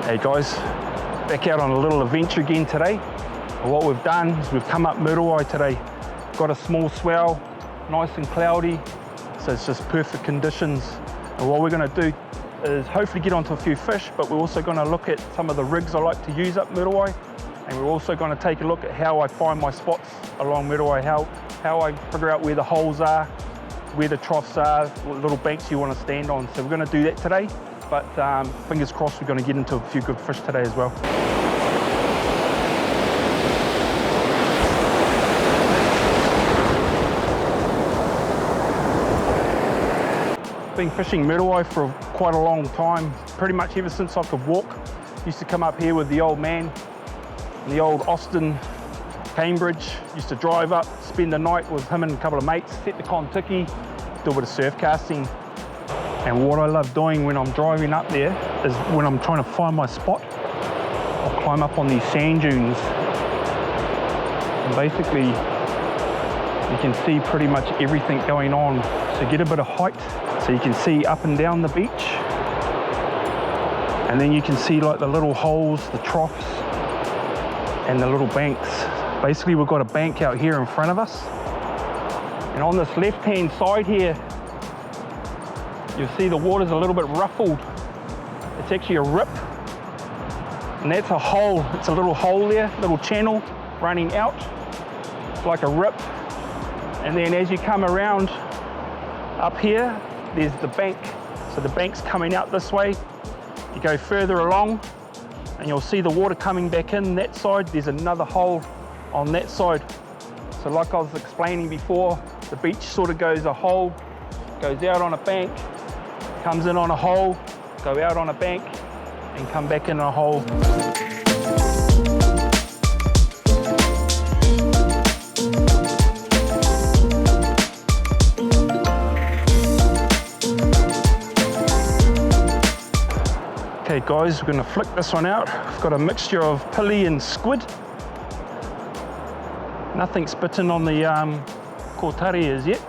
Hey guys, back out on a little adventure again today. What we've done is we've come up Muriwai today. Got a small swell, nice and cloudy, so it's just perfect conditions. And what we're going to do is hopefully get onto a few fish, but we're also going to look at some of the rigs I like to use up Muriwai, and we're also going to take a look at how I find my spots along Muriwai, how I figure out where the holes are, where the troughs are, what little banks you want to stand on. So we're going to do that today, but fingers crossed we're going to get into a few good fish today as well. Been fishing Muriwai for quite a long time, pretty much ever since I could walk. Used to come up here with the old man, the old Austin Cambridge. Used to drive up, spend the night with him and a couple of mates, set the kontiki, do a bit of surf casting. And what I love doing when I'm driving up there is when I'm trying to find my spot, I'll climb up on these sand dunes. And basically, you can see pretty much everything going on. So get a bit of height, so you can see up and down the beach. And then you can see like the little holes, the troughs, and the little banks. Basically, we've got a bank out here in front of us. And on this left-hand side here, you'll see the water's a little bit ruffled. It's actually a rip. And that's a hole. It's a little hole there, little channel running out. It's like a rip. And then as you come around up here, there's the bank. So the bank's coming out this way. You go further along and you'll see the water coming back in that side. There's another hole on that side. So like I was explaining before, the beach sort of goes a hole, goes out on a bank, comes in on a hole, go out on a bank, and come back in a hole. Okay guys, we're going to flick this one out. I've got a mixture of pili and squid. Nothing's bitten on the kōtari as yet.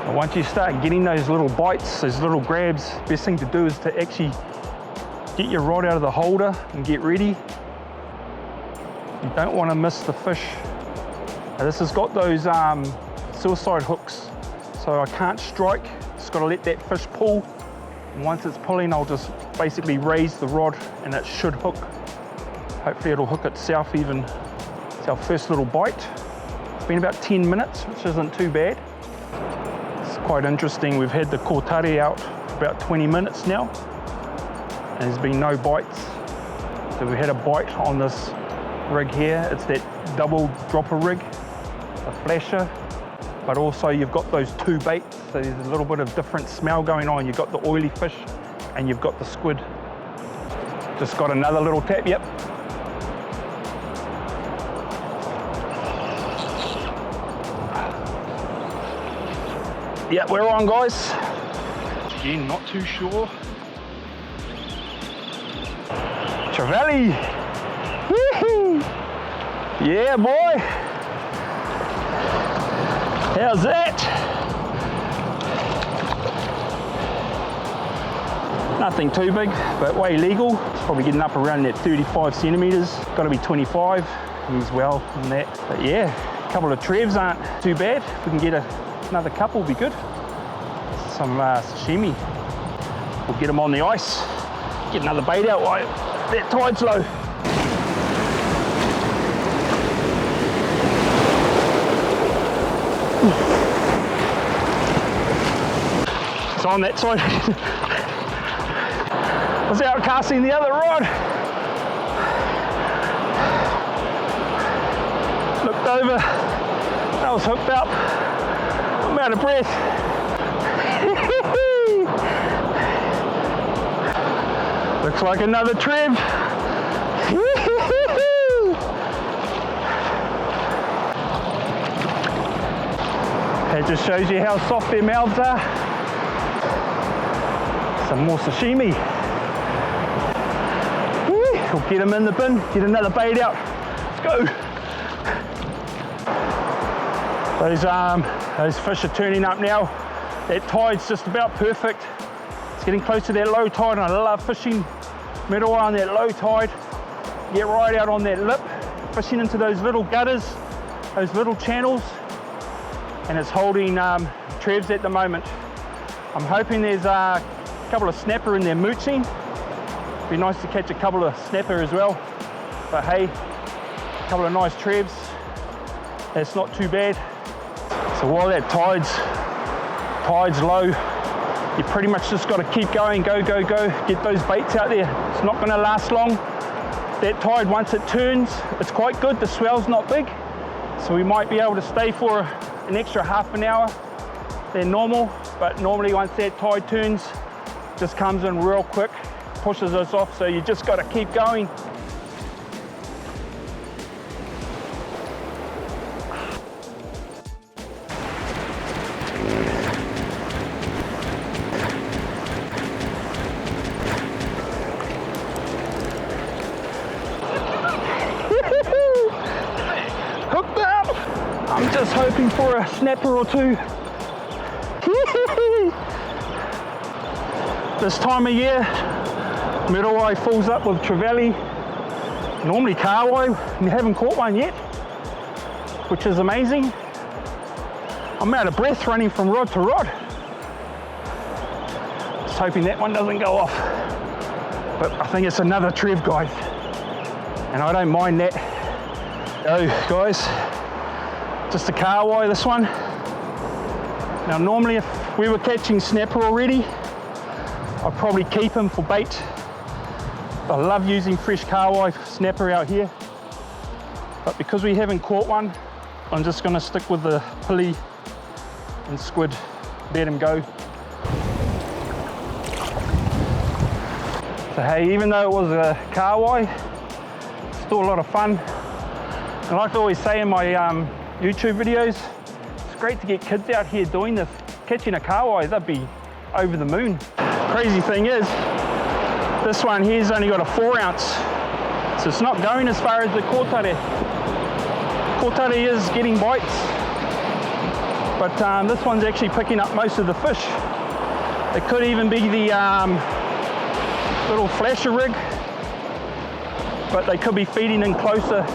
And once you start getting those little bites, those little grabs, best thing to do is to actually get your rod out of the holder and get ready. You don't want to miss the fish. Now this has got those suicide hooks, so I can't strike. Just got to let that fish pull. And once it's pulling, I'll just basically raise the rod and it should hook. Hopefully it'll hook itself even. It's our first little bite. It's been about 10 minutes, which isn't too bad. It's quite interesting. We've had the kōtari out for about 20 minutes now, and there's been no bites. So we had a bite on this rig here. It's that double dropper rig, a flasher, but also you've got those two baits, so there's a little bit of different smell going on. You've got the oily fish and you've got the squid. Just got another little tap, yep. Yep, we're on guys. Again, not too sure. Trevs. Woohoo! Yeah boy! How's that? Nothing too big, but way legal. It's probably getting up around that 35 centimeters. Got to be 25 as well in that. But yeah, a couple of Trevs aren't too bad. If we can get another couple, will be good. Some sashimi. We'll get them on the ice. Get another bait out while that tide's low. It's on that side. I was out casting the other rod. Looked over. That was hooked up. I'm out of breath. Looks like another Trev. It just shows you how soft their mouths are. Some more sashimi. We'll get them in the bin, get another bait out. Let's go. Those fish are turning up now. That tide's just about perfect. It's getting close to that low tide, and I love fishing Muriwai on that low tide. Get right out on that lip, fishing into those little gutters, those little channels, and it's holding Trevs at the moment. I'm hoping there's a couple of snapper in there mooching. Be nice to catch a couple of snapper as well. But hey, a couple of nice Trevs, that's not too bad. So while that tide's low, you pretty much just got to keep going, go, get those baits out there. It's not going to last long. That tide, once it turns, it's quite good. The swell's not big, so we might be able to stay for an extra half an hour than normal. But normally once that tide turns, it just comes in real quick, pushes us off, so you just got to keep going. Hooked up! I'm just hoping for a snapper or two. This time of year, Muriwai fills up with trevally, normally KIWI. We haven't caught one yet, which is amazing. I'm out of breath running from rod to rod. Just hoping that one doesn't go off. But I think it's another Trev, guys, and I don't mind that. Oh, guys, just a KIWI, this one. Now normally if we were catching snapper already, I'd probably keep him for bait. I love using fresh KIWI snapper out here, but because we haven't caught one, I'm just going to stick with the pili and squid, let him go. So hey, even though it was a KIWI, still a lot of fun. And like I always say in my YouTube videos, it's great to get kids out here doing this. Catching a KIWI, they'd be over the moon. Crazy thing is, this one here's only got a 4 ounce, so it's not going as far as the kōtare. Kōtare is getting bites, but this one's actually picking up most of the fish. It could even be the little flasher rig, but they could be feeding in closer.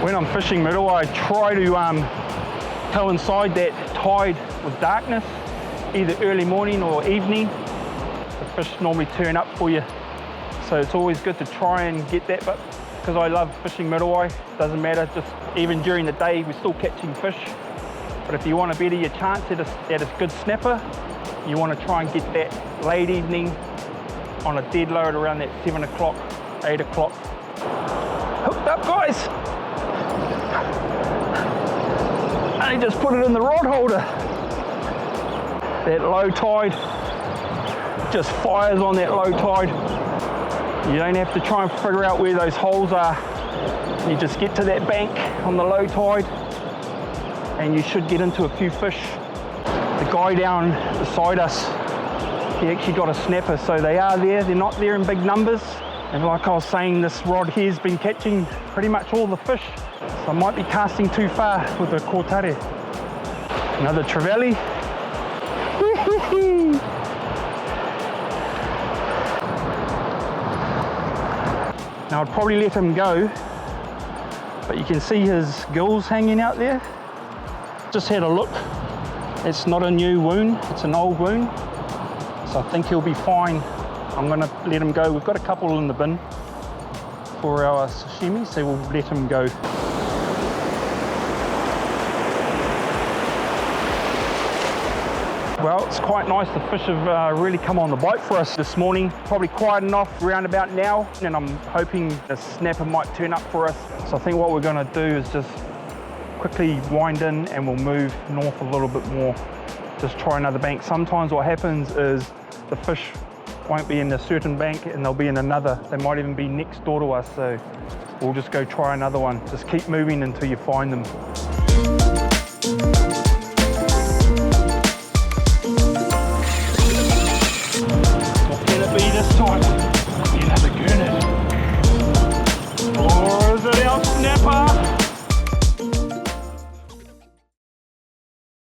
When I'm fishing Muriwai, I try to coincide that tide with darkness, either early morning or evening. The fish normally turn up for you, so it's always good to try and get that. But because I love fishing Muriwai, doesn't matter, just even during the day we're still catching fish. But if you want to better your chance at a good snapper, you want to try and get that late evening on a dead load around that 7 o'clock, 8 o'clock. Hooked up, guys! I just put it in the rod holder. That low tide just fires on that low tide. You don't have to try and figure out where those holes are. You just get to that bank on the low tide and you should get into a few fish. The guy down beside us, he actually got a snapper, so they are there. They're not there in big numbers. And like I was saying, this rod here's been catching pretty much all the fish. So I might be casting too far with the kōtare. Another trevally. Now I'd probably let him go, but you can see his gills hanging out there. Just had a look. It's not a new wound, it's an old wound. So I think he'll be fine. I'm gonna let him go. We've got a couple in the bin for our sashimi, so we'll let him go. Well, it's quite nice. The fish have really come on the bite for us this morning. Probably quiet enough around about now, and I'm hoping the snapper might turn up for us. So I think what we're gonna do is just quickly wind in and we'll move north a little bit more. Just try another bank. Sometimes what happens is the fish won't be in a certain bank and they'll be in another. They might even be next door to us, so we'll just go try another one. Just keep moving until you find them.